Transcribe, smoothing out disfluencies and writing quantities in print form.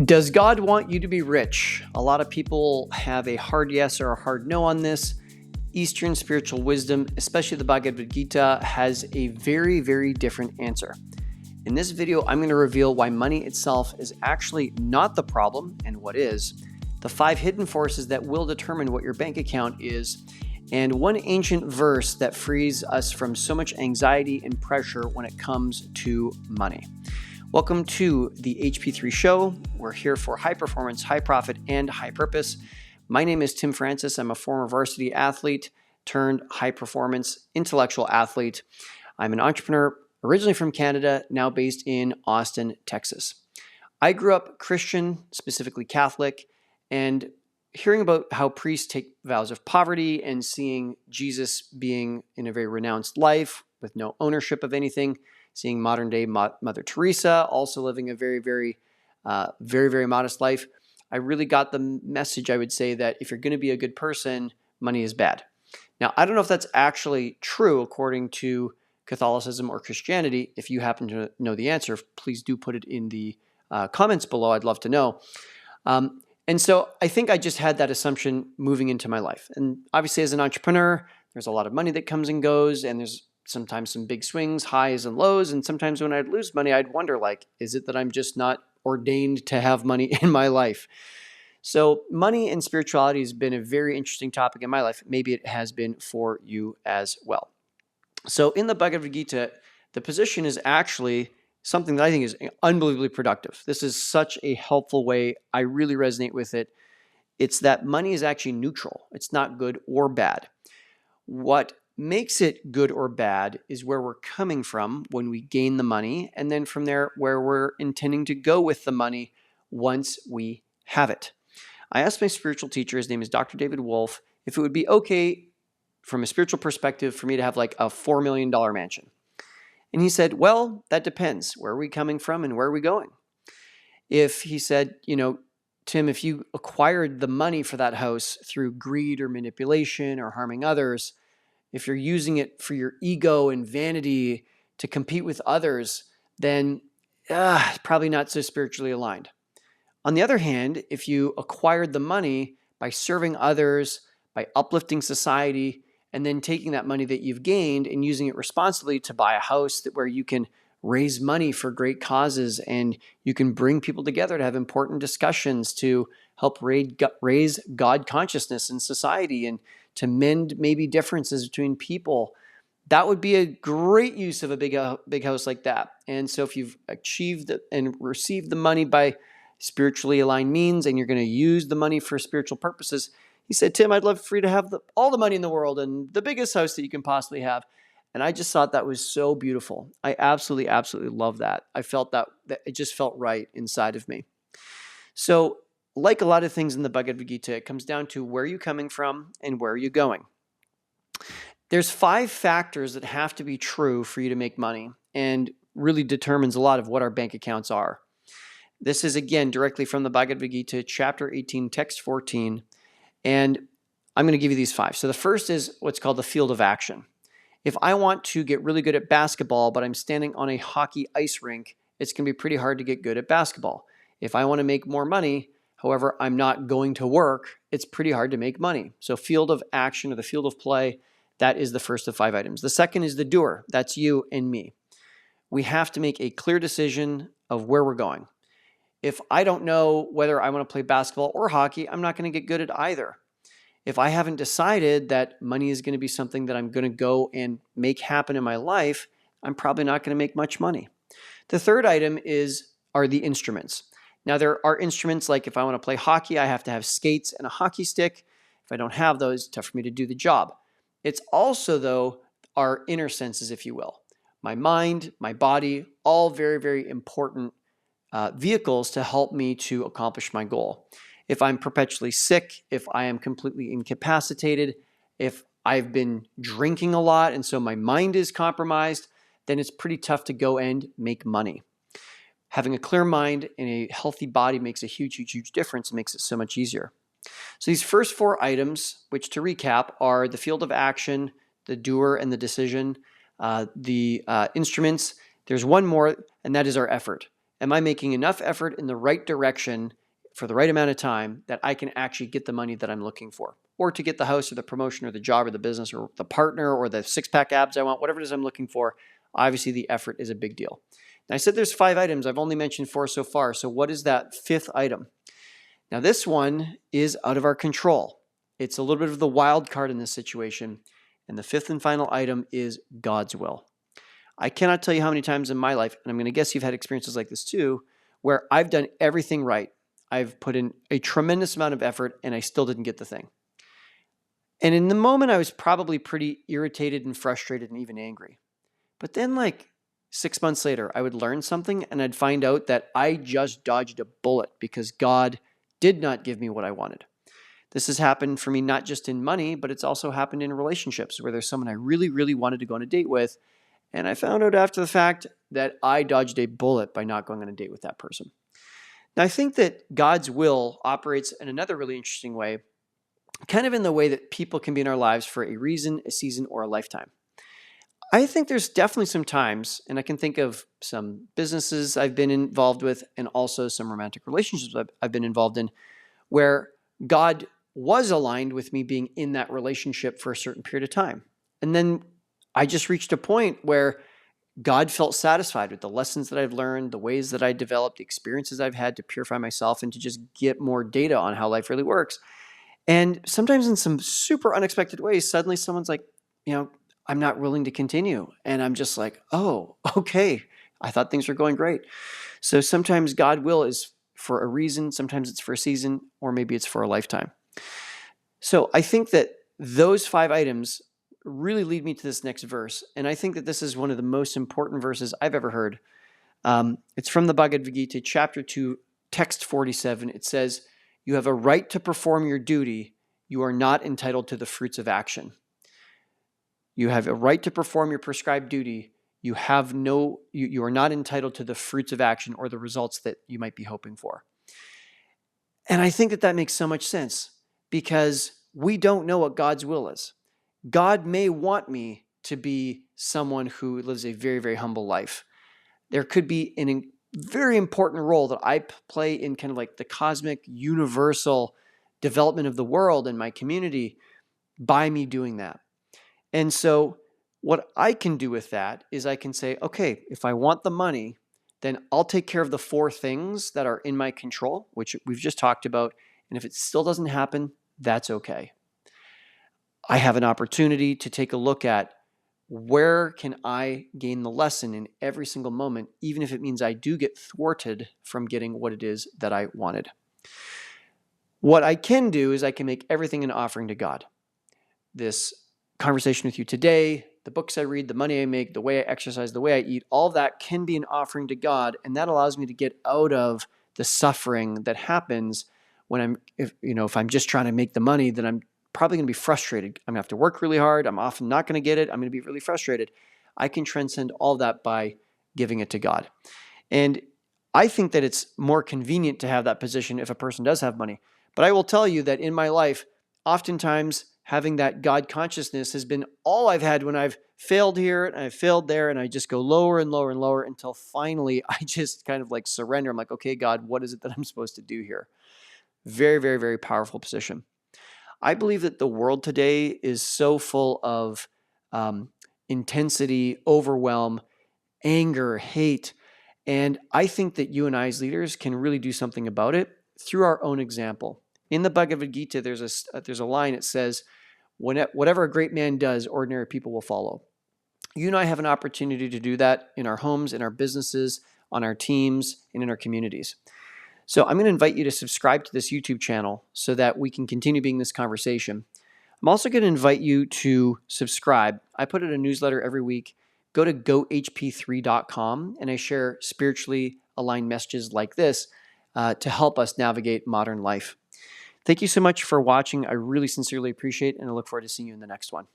Does God want you to be rich? A lot of people have a hard yes or a hard no on this. Eastern spiritual wisdom, especially the Bhagavad Gita, has a very, very different answer. In this video, I'm going to reveal why money itself is actually not the problem and what is, the 5 hidden forces that will determine what your bank account is, and one ancient verse that frees us from so much anxiety and pressure when it comes to money. Welcome to the HP3 show. We're here for high performance, high profit, and high purpose. My name is Tim Francis. I'm a former varsity athlete turned high performance intellectual athlete. I'm an entrepreneur originally from Canada, now based in Austin, Texas. I grew up Christian, specifically Catholic, and hearing about how priests take vows of poverty and seeing Jesus being in a very renounced life with no ownership of anything, seeing modern day Mother Teresa also living a very, very modest life. I really got the message, I would say, that if you're going to be a good person, money is bad. Now, I don't know if that's actually true according to Catholicism or Christianity. If you happen to know the answer, please do put it in the comments below. I'd love to know. And so I think I just had that assumption moving into my life. And obviously as an entrepreneur, there's a lot of money that comes and goes, and there's sometimes some big swings, highs and lows. And sometimes when I'd lose money, I'd wonder, like, is it that I'm just not ordained to have money in my life? So money and spirituality has been a very interesting topic in my life. Maybe it has been for you as well. So in the Bhagavad Gita, the position is actually something that I think is unbelievably productive. This is such a helpful way. I really resonate with it. It's that money is actually neutral. It's not good or bad. What makes it good or bad is where we're coming from when we gain the money, and then from there, where we're intending to go with the money once we have it. I asked my spiritual teacher, his name is Dr. David Wolf, if it would be okay from a spiritual perspective for me to have like a $4 million mansion. And he said, well, that depends. Where are we coming from and where are we going? If he said, Tim, if you acquired the money for that house through greed or manipulation or harming others, if you're using it for your ego and vanity to compete with others, then probably not so spiritually aligned. On the other hand, if you acquired the money by serving others, by uplifting society, and then taking that money that you've gained and using it responsibly to buy a house where you can raise money for great causes and you can bring people together to have important discussions to help raise God consciousness in society and to mend maybe differences between people, that would be a great use of a big house like that. And so if you've achieved and received the money by spiritually aligned means and you're going to use the money for spiritual purposes, he said, Tim, I'd love for you to have all the money in the world and the biggest house that you can possibly have. And I just thought that was so beautiful. I absolutely, absolutely love that. I felt that it just felt right inside of me. So like a lot of things in the Bhagavad Gita, it comes down to where are you coming from and where are you going? There's 5 factors that have to be true for you to make money and really determines a lot of what our bank accounts are. This is, again, directly from the Bhagavad Gita, chapter 18, text 14. And I'm going to give you these 5. So the first is what's called the field of action. If I want to get really good at basketball, but I'm standing on a hockey ice rink, it's going to be pretty hard to get good at basketball. If I want to make more money, however, I'm not going to work, it's pretty hard to make money. So field of action or the field of play, that is the first of 5 items. The second is the doer. That's you and me. We have to make a clear decision of where we're going. If I don't know whether I want to play basketball or hockey, I'm not going to get good at either. If I haven't decided that money is going to be something that I'm going to go and make happen in my life, I'm probably not going to make much money. The third item are the instruments. Now, there are instruments like if I want to play hockey, I have to have skates and a hockey stick. If I don't have those, it's tough for me to do the job. It's also, though, our inner senses, if you will. My mind, my body, all very, very important vehicles to help me to accomplish my goal. If I'm perpetually sick, if I am completely incapacitated, if I've been drinking a lot and so my mind is compromised, then it's pretty tough to go and make money. Having a clear mind and a healthy body makes a huge, huge, huge difference. It makes it so much easier. So these first 4 items, which to recap are the field of action, the doer and the decision, the instruments. There's one more, and that is our effort. Am I making enough effort in the right direction for the right amount of time that I can actually get the money that I'm looking for, or to get the house or the promotion or the job or the business or the partner or the six-pack abs I want, whatever it is I'm looking for. Obviously, the effort is a big deal. Now, I said there's 5 items. I've only mentioned 4 so far. So what is that 5th item? Now, this one is out of our control. It's a little bit of the wild card in this situation. And the 5th and final item is God's will. I cannot tell you how many times in my life, and I'm going to guess you've had experiences like this too, where I've done everything right. I've put in a tremendous amount of effort and I still didn't get the thing. And in the moment, I was probably pretty irritated and frustrated and even angry. But then like 6 months later, I would learn something and I'd find out that I just dodged a bullet because God did not give me what I wanted. This has happened for me not just in money, but it's also happened in relationships where there's someone I really, really wanted to go on a date with. And I found out after the fact that I dodged a bullet by not going on a date with that person. Now, I think that God's will operates in another really interesting way, kind of in the way that people can be in our lives for a reason, a season, or a lifetime. I think there's definitely some times, and I can think of some businesses I've been involved with and also some romantic relationships I've been involved in, where God was aligned with me being in that relationship for a certain period of time. And then I just reached a point where God felt satisfied with the lessons that I've learned, the ways that I developed, the experiences I've had to purify myself and to just get more data on how life really works. And sometimes in some super unexpected ways, suddenly someone's like, I'm not willing to continue. And I'm just like, oh, okay. I thought things were going great. So sometimes God will is for a reason. Sometimes it's for a season, or maybe it's for a lifetime. So I think that those 5 items really lead me to this next verse. And I think that this is one of the most important verses I've ever heard. It's from the Bhagavad Gita, chapter 2, text 47. It says, "You have a right to perform your duty. You are not entitled to the fruits of action." You have a right to perform your prescribed duty. You are not entitled to the fruits of action or the results that you might be hoping for. And I think that makes so much sense because we don't know what God's will is. God may want me to be someone who lives a very, very humble life. There could be a very important role that I play in kind of like the cosmic, universal development of the world and my community by me doing that. And so what I can do with that is I can say, okay, if I want the money, then I'll take care of the 4 things that are in my control, which we've just talked about. And if it still doesn't happen, that's okay. I have an opportunity to take a look at where can I gain the lesson in every single moment, even if it means I do get thwarted from getting what it is that I wanted. What I can do is I can make everything an offering to God. This conversation with you today, the books I read, the money I make, the way I exercise, the way I eat, all of that can be an offering to God. And that allows me to get out of the suffering that happens when if I'm just trying to make the money, then I'm probably going to be frustrated. I'm going to have to work really hard. I'm often not going to get it. I'm going to be really frustrated. I can transcend all that by giving it to God. And I think that it's more convenient to have that position if a person does have money. But I will tell you that in my life, oftentimes having that God consciousness has been all I've had when I've failed here and I've failed there, and I just go lower and lower and lower until finally I just kind of like surrender. I'm like, okay, God, what is it that I'm supposed to do here? Very, very, very powerful position. I believe that the world today is so full of intensity, overwhelm, anger, hate. And I think that you and I as leaders can really do something about it through our own example. In the Bhagavad Gita, there's a line. It says, whatever a great man does, ordinary people will follow. You and I have an opportunity to do that in our homes, in our businesses, on our teams, and in our communities. So I'm going to invite you to subscribe to this YouTube channel so that we can continue being this conversation. I'm also going to invite you to subscribe. I put out a newsletter every week. Go to gohp3.com and I share spiritually aligned messages like this to help us navigate modern life. Thank you so much for watching. I really sincerely appreciate it, and I look forward to seeing you in the next one.